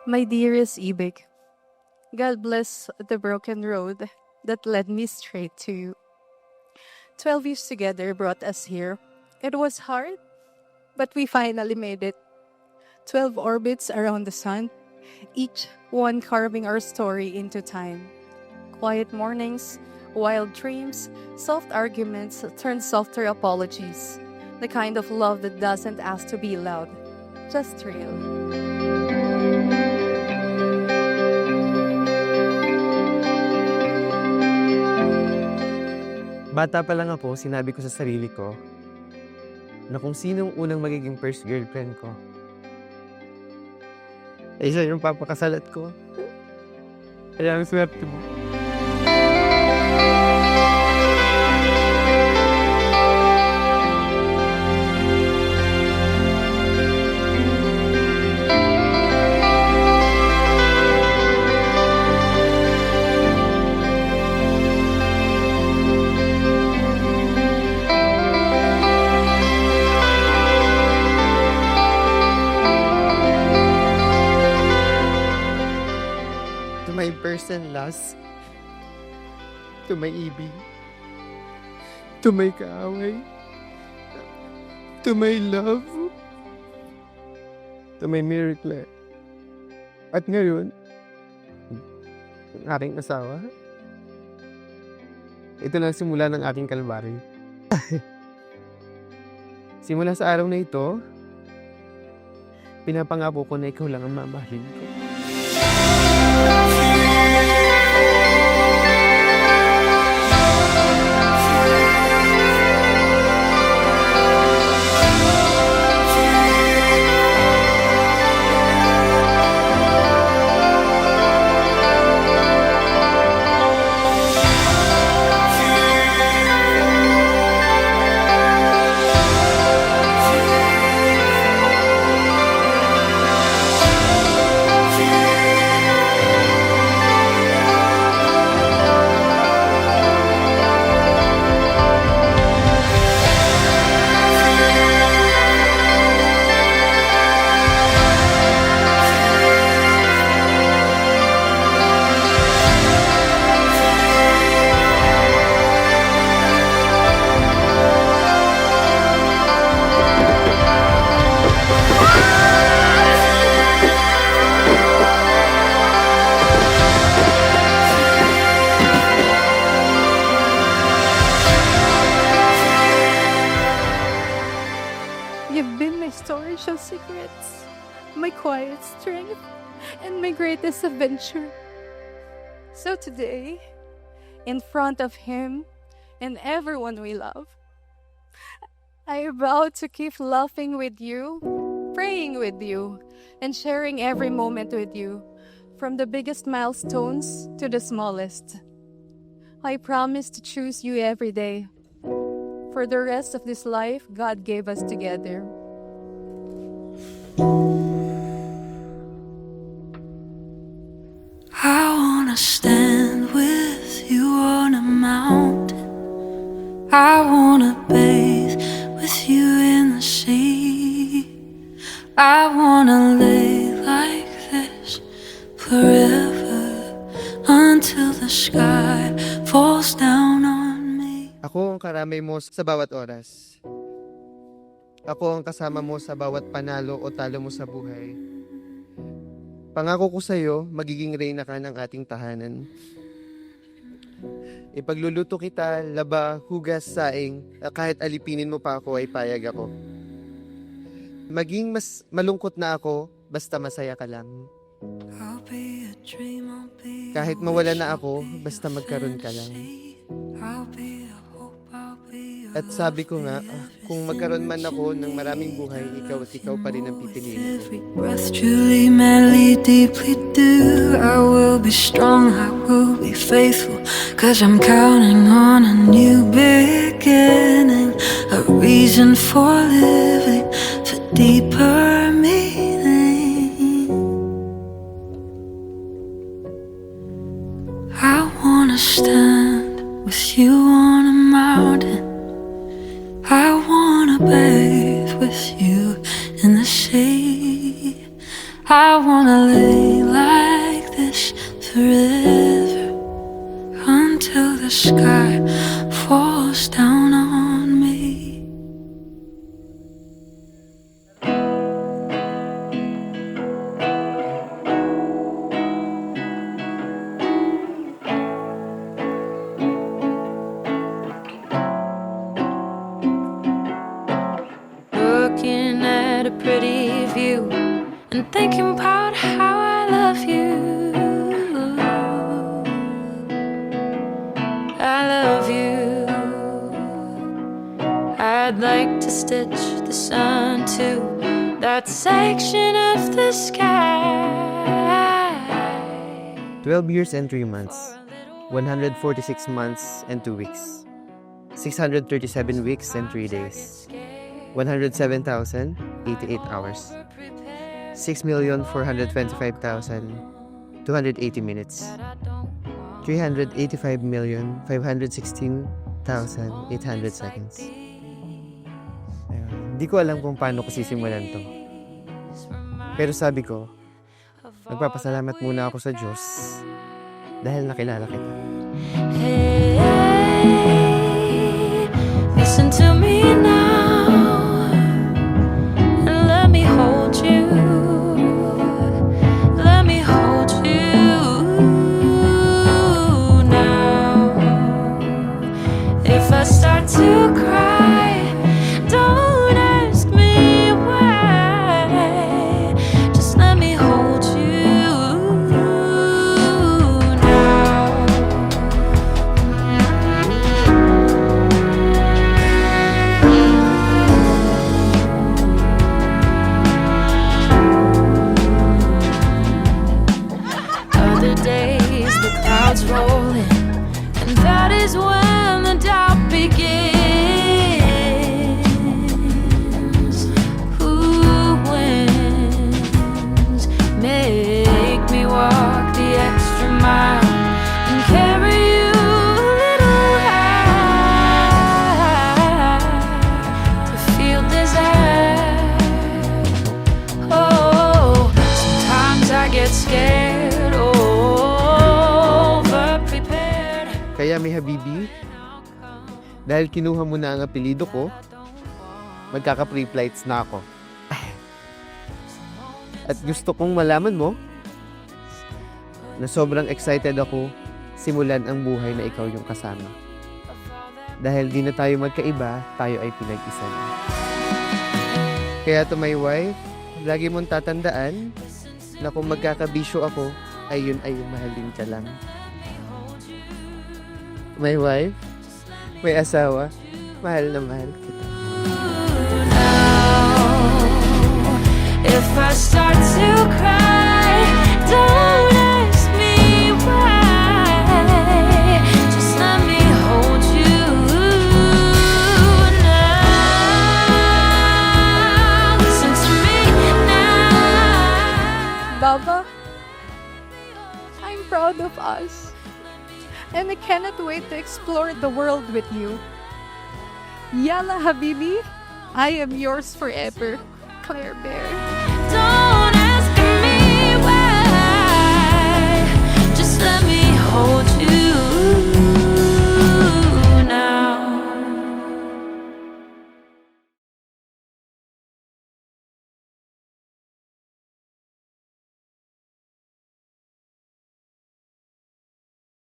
My dearest Ibig, God bless the broken road that led me straight to you. 12 years together brought us here. It was hard, but we finally made it. 12 orbits around the sun, each one carving our story into time. Quiet mornings, wild dreams, soft arguments turned softer apologies. The kind of love that doesn't ask to be loud, just real. Bata pa lang ako, sinabi ko sa sarili ko na kung sinong unang magiging first girlfriend ko, ay siya yung papakasalat ko. Kaya ang swerte mo. To my person last, to my ibig, to my kaaway, to my love, to my miracle. At ngayon, ang aking asawa, ito na ang simula ng aking kalbaryo. Simula sa araw na ito, pinapangako ko na ikaw lang ang mamahalin ko. You've been my storage of secrets, my quiet strength, and my greatest adventure. So today, in front of him and everyone we love, I vow to keep laughing with you, praying with you, and sharing every moment with you, from the biggest milestones to the smallest. I promise to choose you every day. For the rest of this life God gave us together. I wanna stand with you on a mountain. I wanna bathe with you in the sea. I wanna lay like this forever until the sky falls down on me. Ako ang karamay mo sa bawat oras. Ako ang kasama mo sa bawat panalo o talo mo sa buhay. Pangako ko sa'yo, magiging reyna ka ng ating tahanan. Ipagluluto kita, laba, hugas, saing, kahit alipinin mo pa ako ay payag ako. Maging mas malungkot na ako, basta masaya ka lang. I'll be a dream, I'll be Kahit mawala na ako, basta magkaroon ka lang. I'll be a hope, I'll be a At sabi ko nga, kung magkaroon man ako ng maraming buhay, ikaw at ikaw pa rin ang pipiliin ko. every breath, truly, madly, deeply do. I will be strong, I will be faithful, 'cause I'm counting on a new beginning, a reason for living, for deeper meaning. I wanna stand with you on a mountain. I wanna bathe with you in the sea. I wanna lay and thinking about how I love you. I love you. I'd like to stitch the sun to that section of the sky. 12 years and 3 months, 146 months and 2 weeks, 637 weeks and 3 days, 107,088 hours, 6,425,280 minutes, 385,516,800 seconds. Ayun. Hindi ko alam kung paano ko sisimulan to. Pero sabi ko, magpapasalamat muna ako sa Diyos dahil nakilala kita. Hey, listen to me now and let me hold you. Let me hold you now. If I start to cry, don't ask me why. Just let me hold you now. Other days the clouds roll in, and that is when the doubt begins. Who wins? Make me walk the extra mile and carry you a little high to feel desire. Oh, sometimes I get scared, over prepared. Kaya may Habibi, dahil kinuha mo na ang apelido ko, magkaka-free flights na ako. At gusto kong malaman mo na sobrang excited ako simulan ang buhay na ikaw yung kasama. Dahil di na tayo magkaiba, tayo ay pinag-isa na. Kaya to my wife, lagi mong tatandaan na kung magkakabisyo ako, ay yun ay mahalin ka lang. My wife, may asawa, mahal na mahal kita. If I start to cry, don't ask me why. Just let me hold you now. Listen to me now. Baba, I'm proud of us. And I cannot wait to explore the world with you. Yalla Habibi, I am yours forever, Claire Bear. Don't